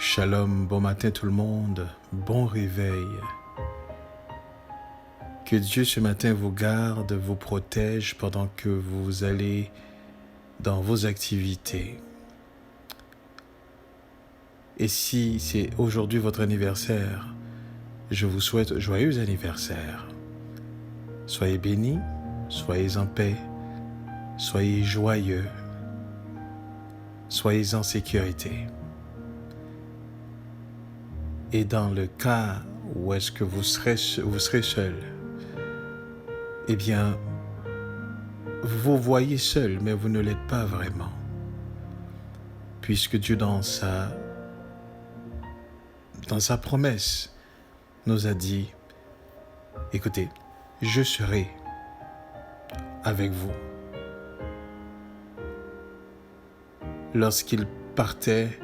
Shalom, bon matin tout le monde, bon réveil. Que Dieu ce matin vous garde, vous protège pendant que vous allez dans vos activités. Et si c'est aujourd'hui votre anniversaire, je vous souhaite joyeux anniversaire. Soyez bénis, soyez en paix, soyez joyeux, soyez en sécurité. Et dans le cas où est-ce que vous serez seul, eh bien, vous voyez seul, mais vous ne l'êtes pas vraiment. Puisque Dieu, dans sa promesse, nous a dit, écoutez, je serai avec vous. Lorsqu'il partait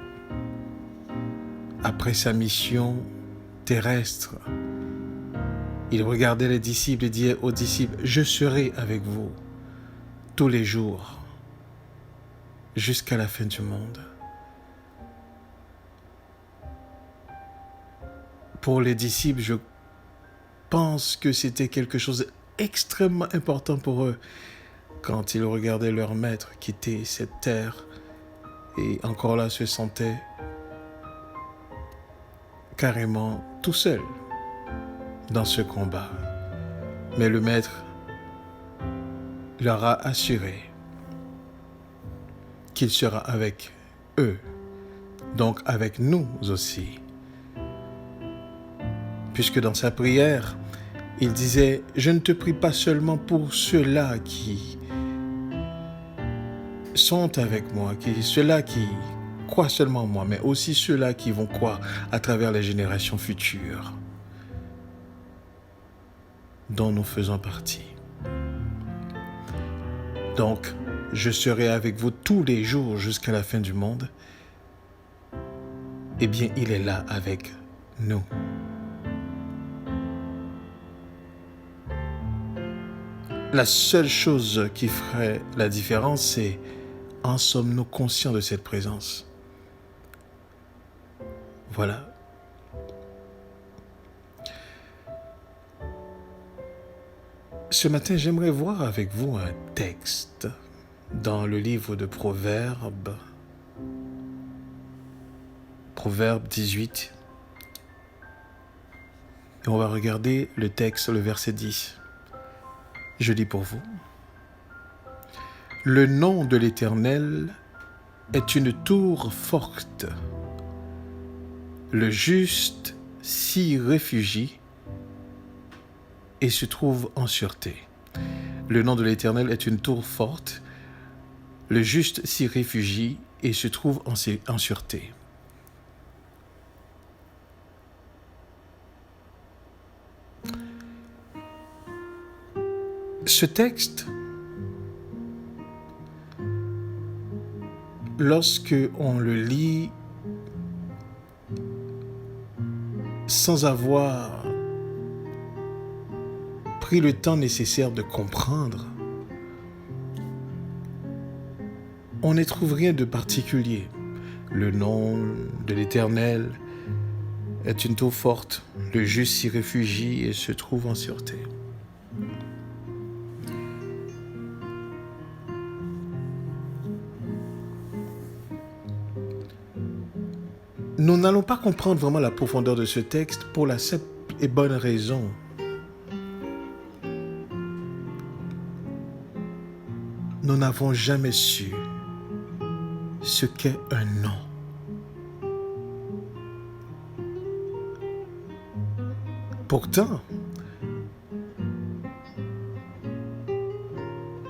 après sa mission terrestre, il regardait les disciples et disait aux disciples, je serai avec vous tous les jours jusqu'à la fin du monde. Pour les disciples, je pense que c'était quelque chose d'extrêmement important pour eux quand ils regardaient leur maître quitter cette terre et encore là se sentaient carrément tout seul dans ce combat. Mais le maître leur a assuré qu'il sera avec eux, donc avec nous aussi. Puisque dans sa prière, il disait, je ne te prie pas seulement pour ceux-là qui sont avec moi, ceux-là qui croient seulement en moi, mais aussi ceux-là qui vont croire à travers les générations futures dont nous faisons partie. Donc, je serai avec vous tous les jours jusqu'à la fin du monde. Eh bien, il est là avec nous. La seule chose qui ferait la différence, c'est en sommes-nous conscients de cette présence? Voilà. Ce matin, j'aimerais voir avec vous un texte dans le livre de Proverbes, Proverbe 18. Et on va regarder le texte, le verset 10. Je lis pour vous. Le nom de l'Éternel est une tour forte. Le juste s'y réfugie et se trouve en sûreté. Le nom de l'Éternel est une tour forte. Le juste s'y réfugie et se trouve en sûreté. Ce texte, lorsque on le lit sans avoir pris le temps nécessaire de comprendre, on n'y trouve rien de particulier. Le nom de l'Éternel est une tour forte. Le juste s'y réfugie et se trouve en sûreté. Nous n'allons pas comprendre vraiment la profondeur de ce texte pour la simple et bonne raison nous n'avons jamais su ce qu'est un nom. Pourtant,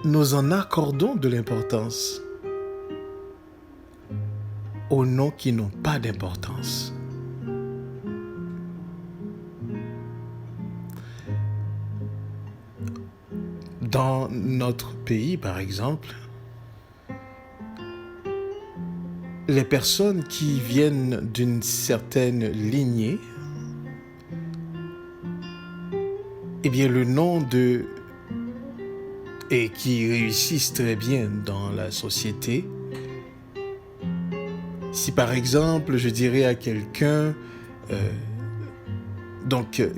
nous en accordons de l'importance aux noms qui n'ont pas d'importance. Dans notre pays, par exemple, les personnes qui viennent d'une certaine lignée, eh bien le nom et qui réussissent très bien dans la société, Si par exemple, je dirais à quelqu'un,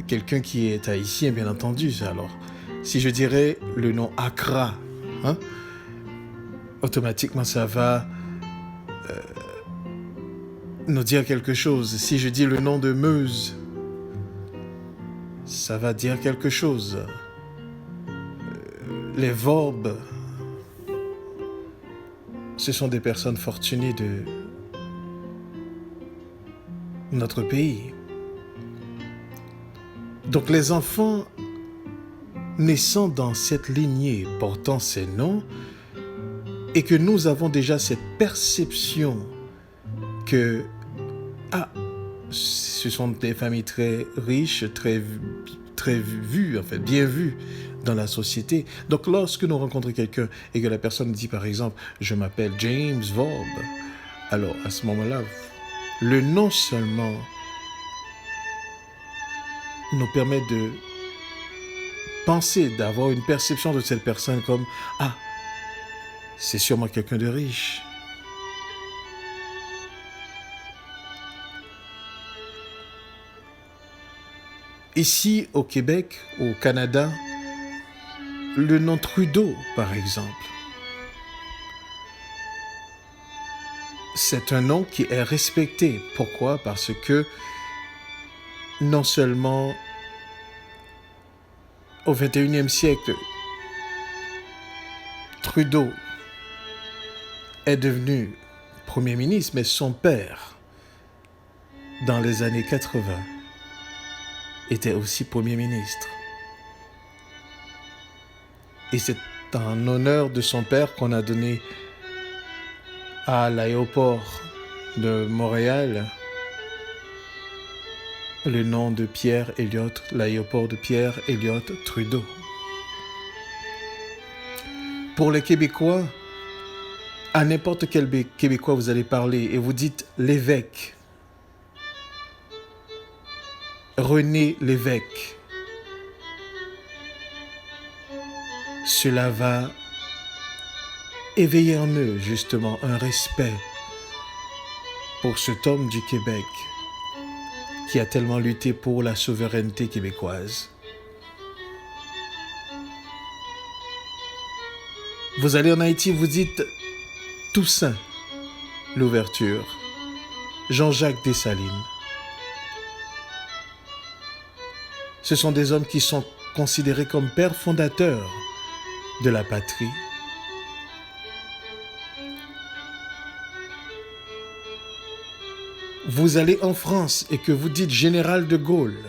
quelqu'un qui est haïtien, bien entendu, alors, si je dirais le nom Accra, hein, automatiquement ça va nous dire quelque chose. Si je dis le nom de Meuse, ça va dire quelque chose. Les Vorbes, ce sont des personnes fortunées de notre pays. Donc les enfants naissant dans cette lignée portant ces noms, et que nous avons déjà cette perception que ce sont des familles très riches, très vues, en fait, bien vues dans la société. Donc lorsque nous rencontrons quelqu'un et que la personne dit par exemple « Je m'appelle James Vorb », alors à ce moment-là, le nom seulement nous permet de penser, d'avoir une perception de cette personne comme « Ah, c'est sûrement quelqu'un de riche ». Ici, au Québec, au Canada, le nom Trudeau, par exemple, c'est un nom qui est respecté. Pourquoi? Parce que non seulement au XXIe siècle, Trudeau est devenu Premier ministre, mais son père, dans les années 80, était aussi Premier ministre. Et c'est en honneur de son père qu'on a donné à l'aéroport de Montréal le nom de Pierre Elliott, l'aéroport de Pierre Elliott Trudeau. Pour les Québécois, à n'importe quel Québécois vous allez parler et vous dites l'évêque, René Lévesque, cela va éveiller en eux justement un respect pour cet homme du Québec qui a tellement lutté pour la souveraineté québécoise. Vous allez en Haïti, vous dites Toussaint Louverture, Jean-Jacques Dessalines. Ce sont des hommes qui sont considérés comme pères fondateurs de la patrie. Vous allez en France et que vous dites Général de Gaulle.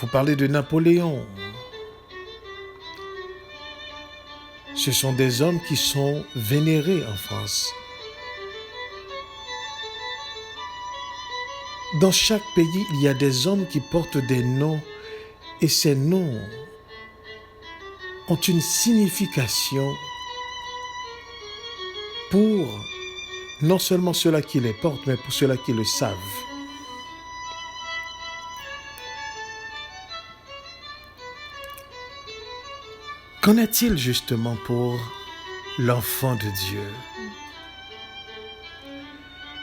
Vous parlez de Napoléon. Ce sont des hommes qui sont vénérés en France. Dans chaque pays, il y a des hommes qui portent des noms et ces noms ont une signification pour non seulement ceux-là qui les portent, mais pour ceux-là qui le savent. Qu'en est-il justement pour l'enfant de Dieu?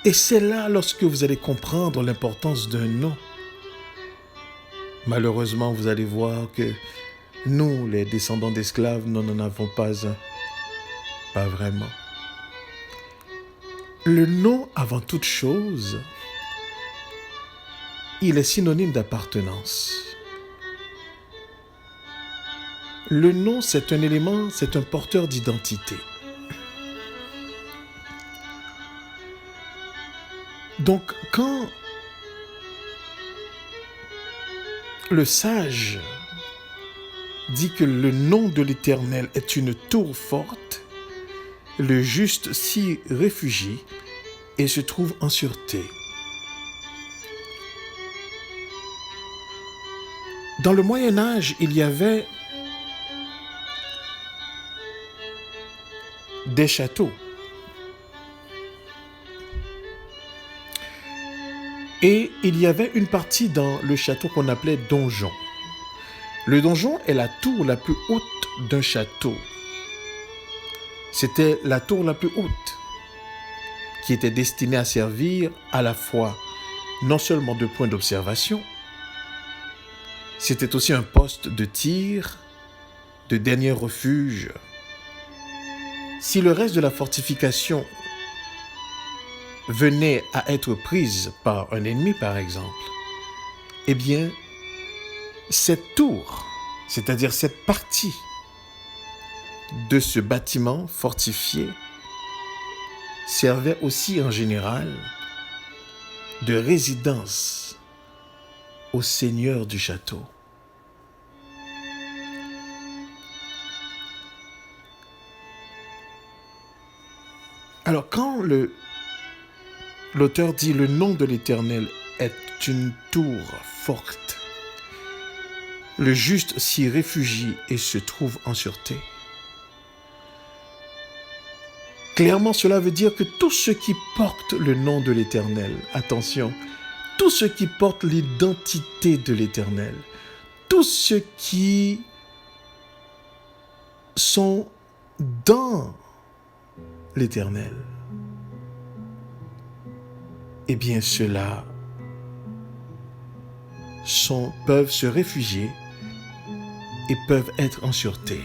Et c'est là lorsque vous allez comprendre l'importance d'un nom. Malheureusement, vous allez voir que nous, les descendants d'esclaves, nous n'en avons pas un. Pas vraiment. Le nom, avant toute chose, il est synonyme d'appartenance. Le nom, c'est un élément, c'est un porteur d'identité. Donc, quand le sage dit que le nom de l'Éternel est une tour forte, le juste s'y réfugie et se trouve en sûreté. Dans le Moyen Âge, il y avait des châteaux. Et il y avait une partie dans le château qu'on appelait donjon. Le donjon est la tour la plus haute d'un château. C'était la tour la plus haute qui était destiné à servir à la fois non seulement de point d'observation, c'était aussi un poste de tir, de dernier refuge. Si le reste de la fortification venait à être prise par un ennemi, par exemple, eh bien, cette tour, c'est-à-dire cette partie de ce bâtiment fortifié, servait aussi en général de résidence au seigneur du château. Alors quand l'auteur dit le nom de l'Éternel est une tour forte, le juste s'y réfugie et se trouve en sûreté. Clairement, cela veut dire que tous ceux qui portent le nom de l'Éternel, attention, tous ceux qui portent l'identité de l'Éternel, tous ceux qui sont dans l'Éternel, eh bien ceux-là peuvent se réfugier et peuvent être en sûreté.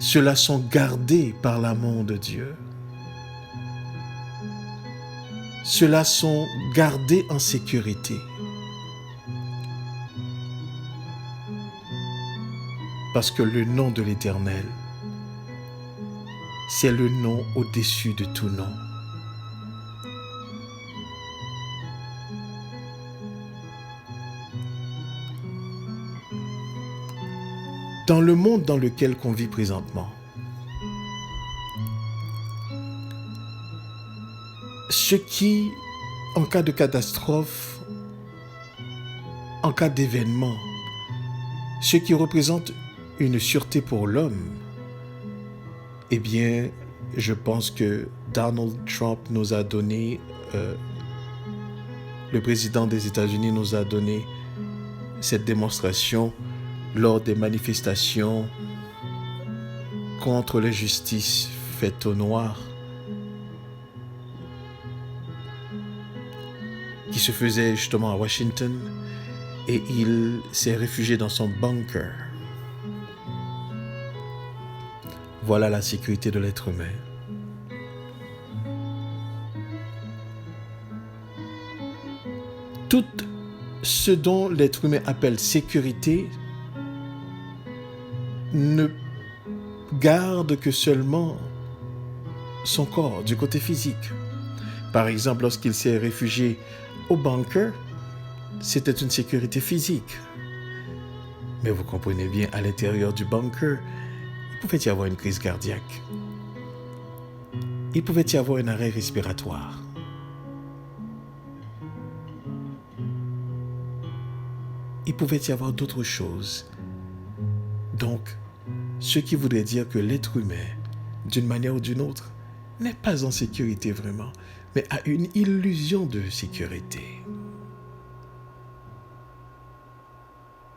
Ceux-là sont gardés par l'amour de Dieu. Ceux-là sont gardés en sécurité. Parce que le nom de l'Éternel, c'est le nom au-dessus de tout nom. Dans le monde dans lequel on vit présentement, ce qui, en cas de catastrophe, en cas d'événement, ce qui représente une sûreté pour l'homme, eh bien, je pense que Donald Trump nous a donné, le président des États-Unis nous a donné cette démonstration lors des manifestations contre l'injustice faite aux Noirs, qui se faisait justement à Washington, et il s'est réfugié dans son bunker. Voilà la sécurité de l'être humain. Tout ce dont l'être humain appelle sécurité ne garde que seulement son corps du côté physique. Par exemple, lorsqu'il s'est réfugié au bunker, c'était une sécurité physique. Mais vous comprenez bien, à l'intérieur du bunker, il pouvait y avoir une crise cardiaque. Il pouvait y avoir un arrêt respiratoire. Il pouvait y avoir d'autres choses. Donc, ce qui voudrait dire que l'être humain, d'une manière ou d'une autre, n'est pas en sécurité vraiment, mais a une illusion de sécurité.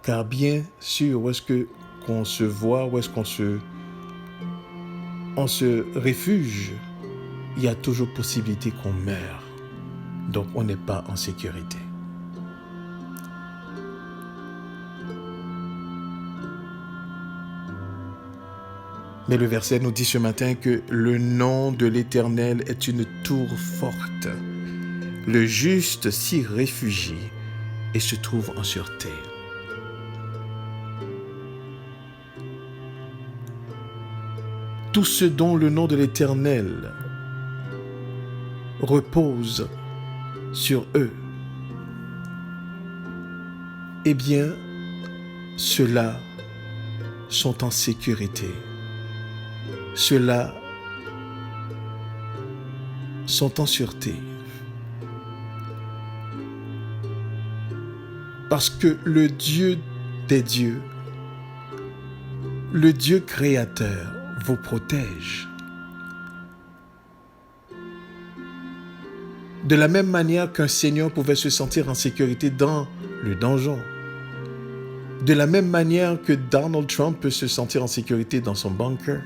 Car bien sûr, où est-ce qu'on se voit, où est-ce qu'on se réfugie, il y a toujours possibilité qu'on meure. Donc, on n'est pas en sécurité. Mais le verset nous dit ce matin que le nom de l'Éternel est une tour forte. Le juste s'y réfugie et se trouve en sûreté. Tous ceux dont le nom de l'Éternel repose sur eux, eh bien, ceux-là sont en sécurité. Ceux-là sont en sûreté. Parce que le Dieu des dieux, le Dieu créateur, vous protège. De la même manière qu'un seigneur pouvait se sentir en sécurité dans le donjon, De la même manière que Donald Trump peut se sentir en sécurité dans son bunker,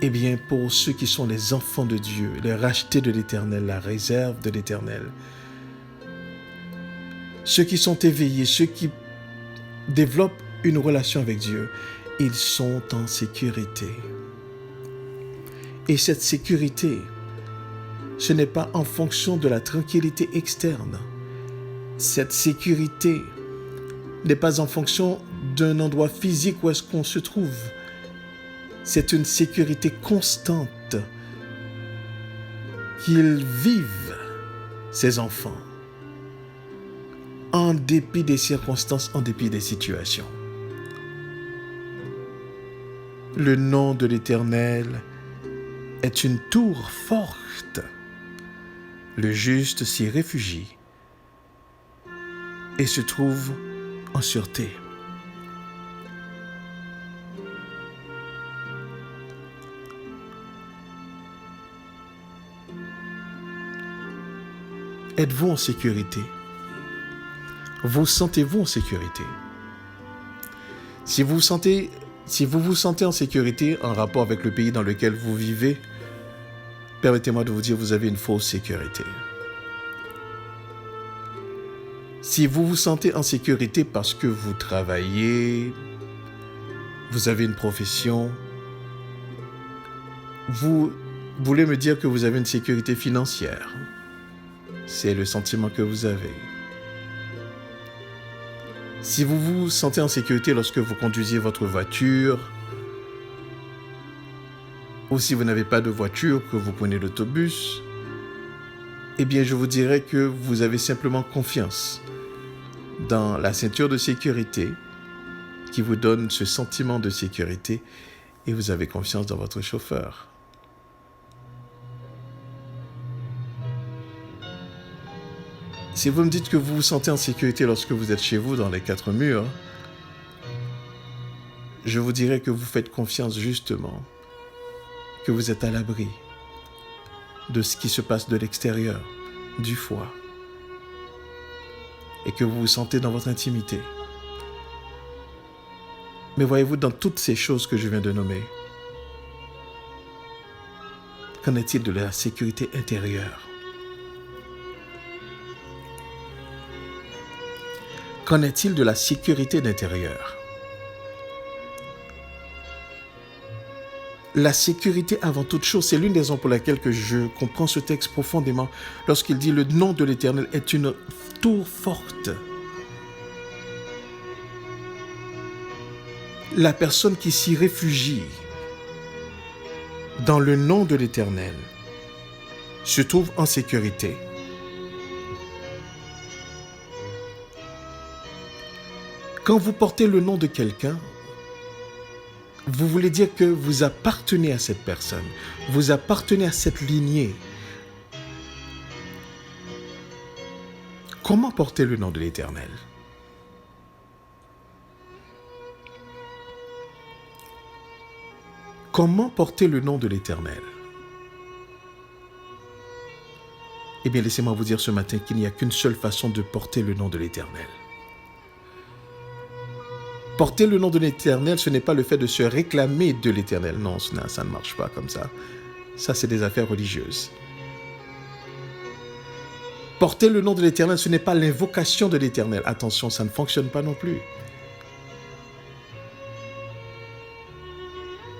eh bien, pour ceux qui sont les enfants de Dieu, les rachetés de l'Éternel, la réserve de l'Éternel, ceux qui sont éveillés, ceux qui développent une relation avec Dieu, ils sont en sécurité. Et cette sécurité, ce n'est pas en fonction de la tranquillité externe. Cette sécurité n'est pas en fonction d'un endroit physique où est-ce qu'on se trouve. C'est une sécurité constante qu'ils vivent, ces enfants, en dépit des circonstances, en dépit des situations. Le nom de l'Éternel est une tour forte. Le juste s'y réfugie et se trouve en sûreté. Êtes-vous en sécurité? Vous sentez-vous en sécurité? Si vous vous sentez en sécurité en rapport avec le pays dans lequel vous vivez, permettez-moi de vous dire, vous avez une fausse sécurité. Si vous vous sentez en sécurité parce que vous travaillez, vous avez une profession, vous voulez me dire que vous avez une sécurité financière. C'est le sentiment que vous avez. Si vous vous sentez en sécurité lorsque vous conduisez votre voiture, ou si vous n'avez pas de voiture, que vous prenez l'autobus, eh bien je vous dirais que vous avez simplement confiance dans la ceinture de sécurité qui vous donne ce sentiment de sécurité et vous avez confiance dans votre chauffeur. Si vous me dites que vous vous sentez en sécurité lorsque vous êtes chez vous dans les quatre murs, je vous dirais que vous faites confiance justement, que vous êtes à l'abri de ce qui se passe de l'extérieur, du foie, et que vous vous sentez dans votre intimité. Mais voyez-vous, dans toutes ces choses que je viens de nommer, qu'en est-il de la sécurité intérieure? Qu'en est-il de la sécurité d'intérieur? La sécurité avant toute chose, c'est l'une des raisons pour laquelle que je comprends ce texte profondément lorsqu'il dit « Le nom de l'Éternel est une tour forte ». La personne qui s'y réfugie dans le nom de l'Éternel se trouve en sécurité. Quand vous portez le nom de quelqu'un, vous voulez dire que vous appartenez à cette personne, vous appartenez à cette lignée. Comment porter le nom de l'Éternel? Comment porter le nom de l'Éternel? Eh bien, laissez-moi vous dire ce matin qu'il n'y a qu'une seule façon de porter le nom de l'Éternel. Porter le nom de l'Éternel, ce n'est pas le fait de se réclamer de l'Éternel. Non, ça ne marche pas comme ça. Ça, c'est des affaires religieuses. Porter le nom de l'Éternel, ce n'est pas l'invocation de l'Éternel. Attention, ça ne fonctionne pas non plus.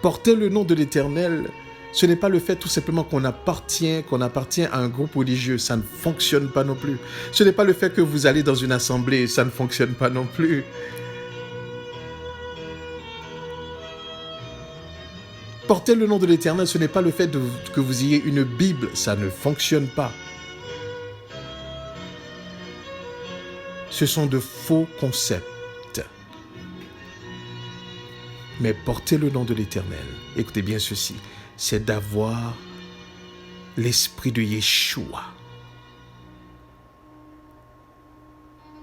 Porter le nom de l'Éternel, ce n'est pas le fait tout simplement qu'on appartient à un groupe religieux. Ça ne fonctionne pas non plus. Ce n'est pas le fait que vous allez dans une assemblée. Ça ne fonctionne pas non plus. Porter le nom de l'Éternel, ce n'est pas le fait que vous ayez une Bible. Ça ne fonctionne pas. Ce sont de faux concepts. Mais porter le nom de l'Éternel, écoutez bien ceci, c'est d'avoir l'esprit de Yeshua.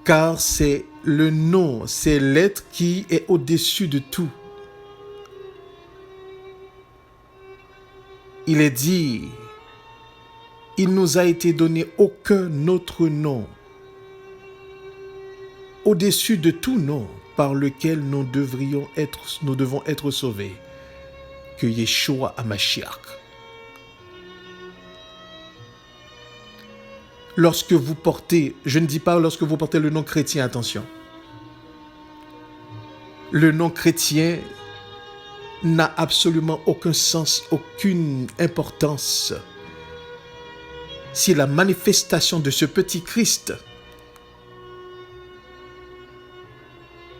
Car c'est le nom, c'est l'être qui est au-dessus de tout. Il est dit, il nous a été donné aucun autre nom au-dessus de tout nom par lequel nous devons être sauvés, que Yeshua HaMashiach. Lorsque vous portez, je ne dis pas lorsque vous portez le nom chrétien, attention. Le nom chrétien n'a absolument aucun sens, aucune importance si la manifestation de ce petit Christ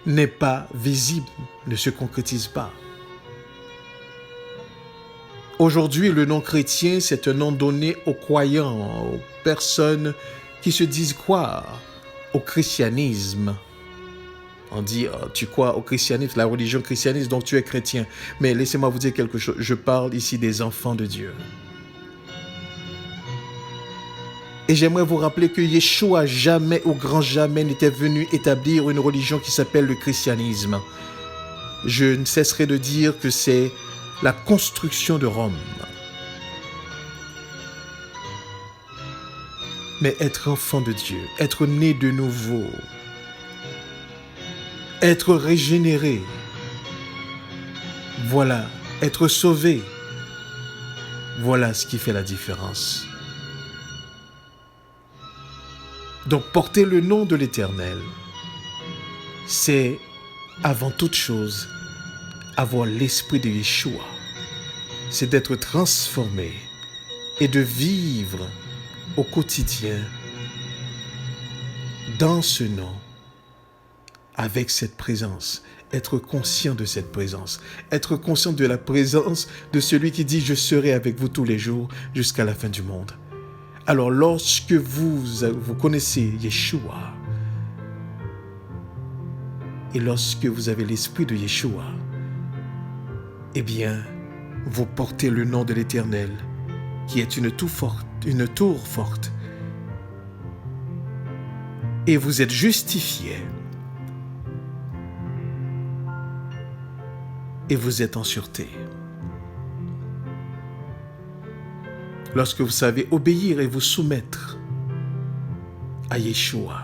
n'est pas visible, ne se concrétise pas. Aujourd'hui, le nom chrétien, c'est un nom donné aux croyants, aux personnes qui se disent croire au christianisme. On dit, tu crois au christianisme, la religion christianisme, donc tu es chrétien. Mais laissez-moi vous dire quelque chose, je parle ici des enfants de Dieu. Et j'aimerais vous rappeler que Yeshua jamais, au grand jamais, n'était venu établir une religion qui s'appelle le christianisme. Je ne cesserai de dire que c'est la construction de Rome. Mais être enfant de Dieu, être né de nouveau, être régénéré, voilà, être sauvé, voilà ce qui fait la différence. Donc porter le nom de l'Éternel, c'est avant toute chose avoir l'esprit de Yeshua, c'est d'être transformé et de vivre au quotidien dans ce nom, avec cette présence, être conscient de cette présence, être conscient de la présence de celui qui dit « Je serai avec vous tous les jours jusqu'à la fin du monde ». Alors lorsque vous connaissez Yeshua et lorsque vous avez l'esprit de Yeshua, eh bien, vous portez le nom de l'Éternel, qui est une tour forte, et vous êtes justifiés, et vous êtes en sûreté. Lorsque vous savez obéir et vous soumettre à Yeshua,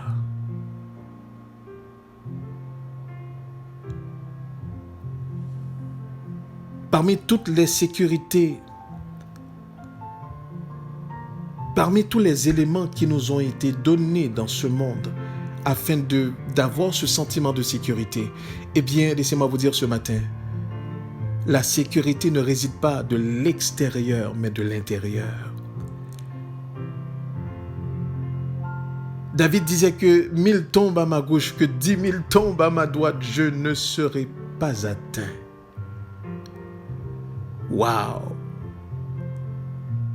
parmi toutes les sécurités, parmi tous les éléments qui nous ont été donnés dans ce monde afin d'avoir ce sentiment de sécurité, eh bien, laissez-moi vous dire ce matin, la sécurité ne réside pas de l'extérieur, mais de l'intérieur. David disait que 1000 tombent à ma gauche, que 10 000 tombent à ma droite, je ne serai pas atteint. Waouh!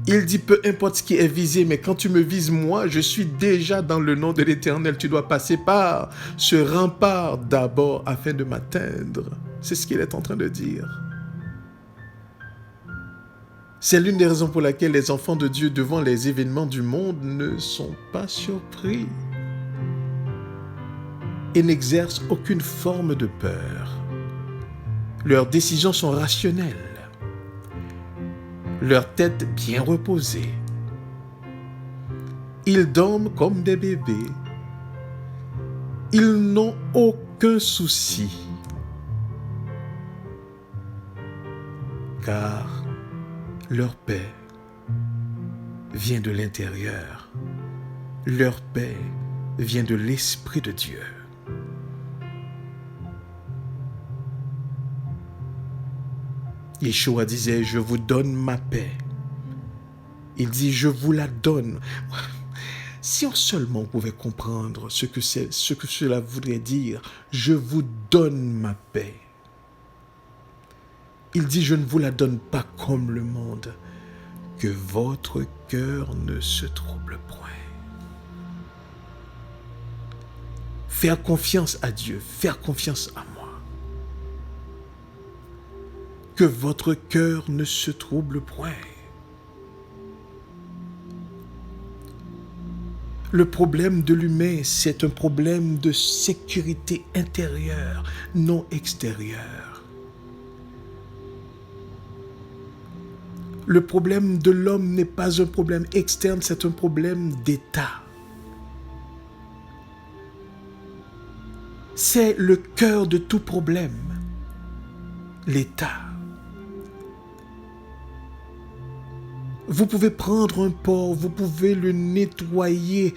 Il dit, peu importe ce qui est visé, mais quand tu me vises moi, je suis déjà dans le nom de l'Éternel. Tu dois passer par ce rempart d'abord afin de m'atteindre. C'est ce qu'il est en train de dire. C'est l'une des raisons pour laquelle les enfants de Dieu devant les événements du monde ne sont pas surpris et n'exercent aucune forme de peur. Leurs décisions sont rationnelles, leur tête bien reposée. Ils dorment comme des bébés. Ils n'ont aucun souci, car leur paix vient de l'intérieur. Leur paix vient de l'Esprit de Dieu. Yeshua disait, je vous donne ma paix. Il dit, je vous la donne. Si on seulement pouvait comprendre ce que cela voudrait dire, je vous donne ma paix. Il dit, je ne vous la donne pas comme le monde, que votre cœur ne se trouble point. Faire confiance à Dieu, faire confiance à moi. Que votre cœur ne se trouble point. Le problème de l'humain, c'est un problème de sécurité intérieure, non extérieure. Le problème de l'homme n'est pas un problème externe, c'est un problème d'état. C'est le cœur de tout problème, l'état. Vous pouvez prendre un porc, vous pouvez le nettoyer,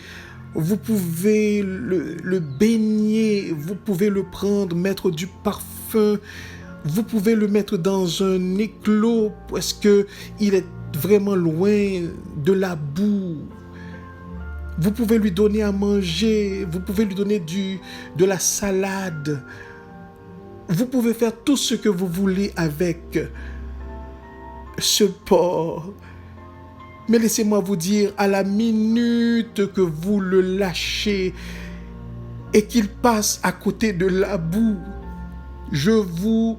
vous pouvez le baigner, vous pouvez le prendre, mettre du parfum, vous pouvez le mettre dans un éclos parce qu'il est vraiment loin de la boue. Vous pouvez lui donner à manger, vous pouvez lui donner de la salade. Vous pouvez faire tout ce que vous voulez avec ce porc. Mais laissez-moi vous dire, à la minute que vous le lâchez et qu'il passe à côté de la boue, je vous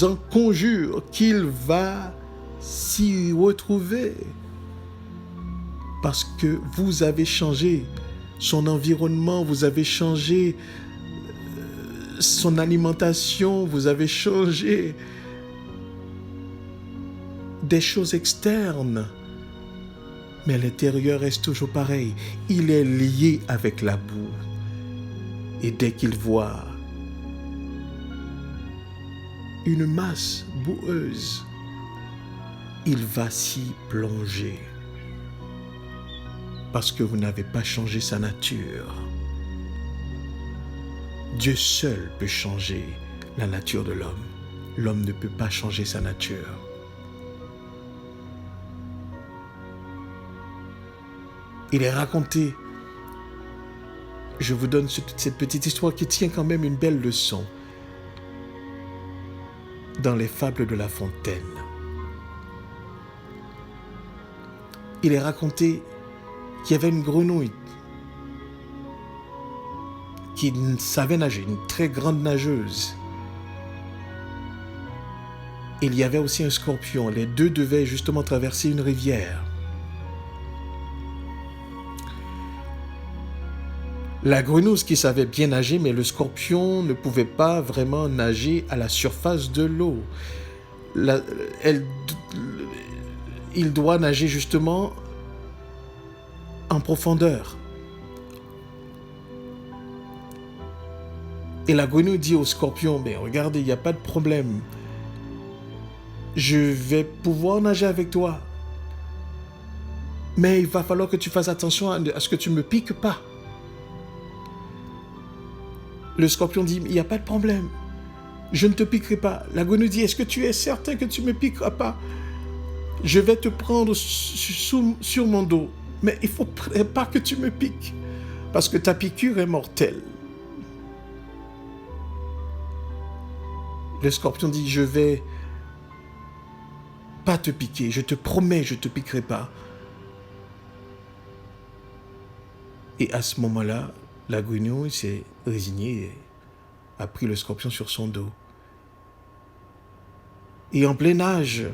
en conjure qu'il va s'y retrouver. Parce que vous avez changé son environnement, vous avez changé son alimentation, vous avez changé des choses externes. Mais l'intérieur reste toujours pareil. Il est lié avec la boue. Et dès qu'il voit une masse boueuse, il va s'y plonger. Parce que vous n'avez pas changé sa nature. Dieu seul peut changer la nature de l'homme. L'homme ne peut pas changer sa nature. Il est raconté, je vous donne cette petite histoire qui tient quand même une belle leçon dans les fables de La Fontaine. Il est raconté qu'il y avait une grenouille qui savait nager, une très grande nageuse. Il y avait aussi un scorpion. Les deux devaient justement traverser une rivière. La grenouille qui savait bien nager, mais le scorpion ne pouvait pas vraiment nager à la surface de l'eau. Il doit nager justement en profondeur. Et la grenouille dit au scorpion, mais regardez, il n'y a pas de problème. Je vais pouvoir nager avec toi. Mais il va falloir que tu fasses attention à ce que tu ne me piques pas. Le scorpion dit, il n'y a pas de problème. Je ne te piquerai pas. La grenouille dit, est-ce que tu es certain que tu ne me piqueras pas? Je vais te prendre sur mon dos. Mais il ne faut pas que tu me piques. Parce que ta piqûre est mortelle. Le scorpion dit, je vais pas te piquer. Je te promets, je ne te piquerai pas. Et à ce moment-là, la grenouille s'est résignée et a pris le scorpion sur son dos. Et en plein nage,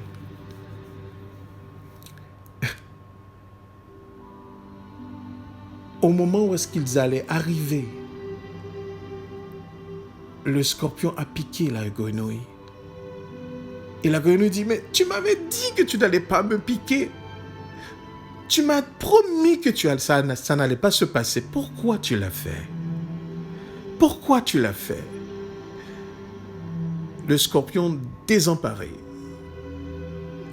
au moment où est-ce qu'ils allaient arriver, le scorpion a piqué la grenouille. Et la grenouille dit, mais tu m'avais dit que tu n'allais pas me piquer. Tu m'as promis que ça n'allait pas se passer. Pourquoi tu l'as fait? Pourquoi tu l'as fait? Le scorpion désemparé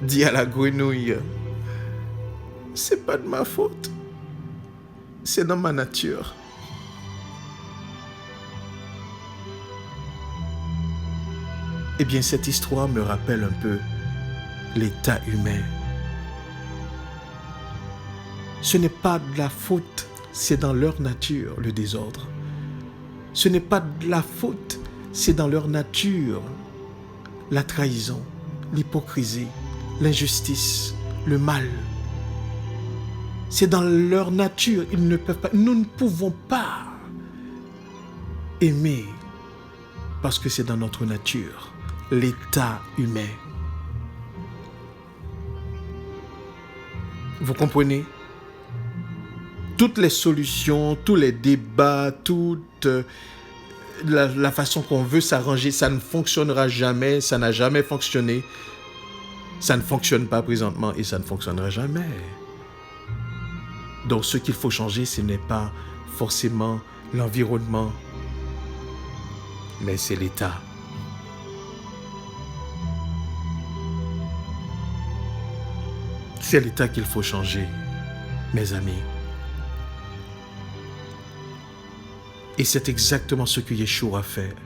dit à la grenouille, c'est pas de ma faute. C'est dans ma nature. Eh bien, cette histoire me rappelle un peu l'état humain. Ce n'est pas de la faute, c'est dans leur nature, le désordre. Ce n'est pas de la faute, c'est dans leur nature, la trahison, l'hypocrisie, l'injustice, le mal. C'est dans leur nature, ils ne peuvent pas, nous ne pouvons pas aimer parce que c'est dans notre nature, l'état humain. Vous comprenez? Toutes les solutions, tous les débats, toute la façon qu'on veut s'arranger, ça ne fonctionnera jamais, ça n'a jamais fonctionné. Ça ne fonctionne pas présentement et ça ne fonctionnera jamais. Donc ce qu'il faut changer, ce n'est pas forcément l'environnement, mais c'est l'état. C'est l'état qu'il faut changer, mes amis. Et c'est exactement ce que Yeshua a fait.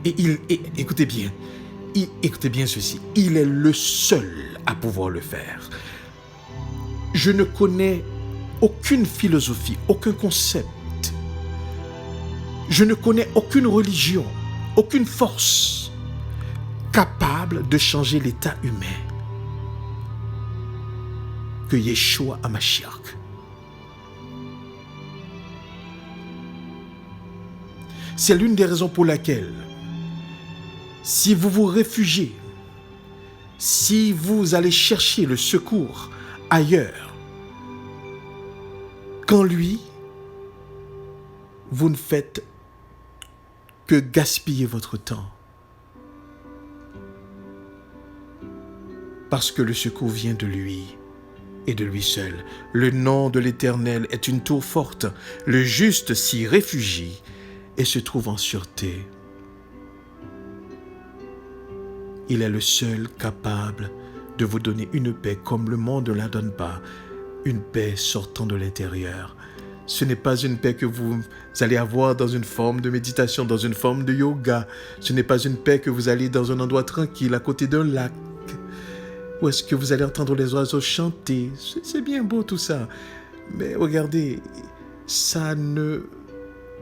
Écoutez bien, écoutez bien ceci, il est le seul à pouvoir le faire. Je ne connais aucune philosophie, aucun concept. Je ne connais aucune religion, aucune force capable de changer l'état humain que Yeshua HaMashiach. C'est l'une des raisons pour laquelle, si vous vous réfugiez, si vous allez chercher le secours ailleurs, qu'en lui, vous ne faites que gaspiller votre temps. Parce que le secours vient de lui et de lui seul. Le nom de l'Éternel est une tour forte. Le juste s'y réfugie et se trouve en sûreté. Il est le seul capable de vous donner une paix comme le monde ne la donne pas, une paix sortant de l'intérieur. Ce n'est pas une paix que vous allez avoir dans une forme de méditation, dans une forme de yoga. Ce n'est pas une paix que vous allez dans un endroit tranquille, à côté d'un lac, où est-ce que vous allez entendre les oiseaux chanter. C'est bien beau tout ça. Mais regardez, ça ne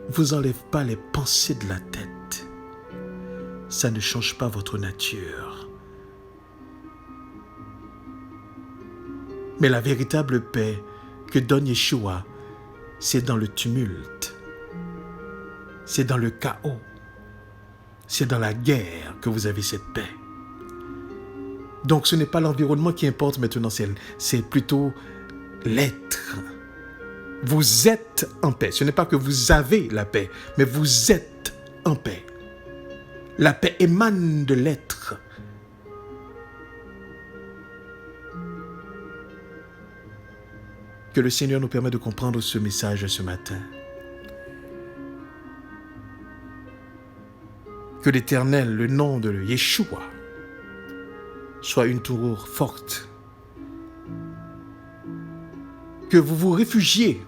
vous enlève pas les pensées de la tête. Ça ne change pas votre nature. Mais la véritable paix que donne Yeshua, c'est dans le tumulte. C'est dans le chaos. C'est dans la guerre que vous avez cette paix. Donc ce n'est pas l'environnement qui importe maintenant, c'est plutôt l'être. Vous êtes en paix. Ce n'est pas que vous avez la paix, mais vous êtes en paix. La paix émane de l'être. Que le Seigneur nous permette de comprendre ce message ce matin. Que l'Éternel, le nom de Yeshua, soit une tour forte. Que vous vous réfugiez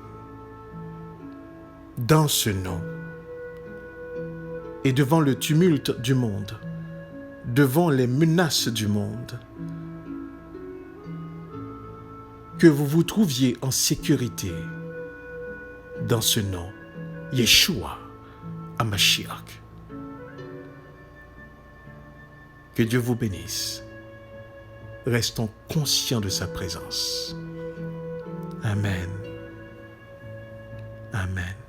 dans ce nom. Et devant le tumulte du monde, devant les menaces du monde, que vous vous trouviez en sécurité dans ce nom, Yeshua HaMashiach. Que Dieu vous bénisse. Restons conscients de sa présence. Amen. Amen.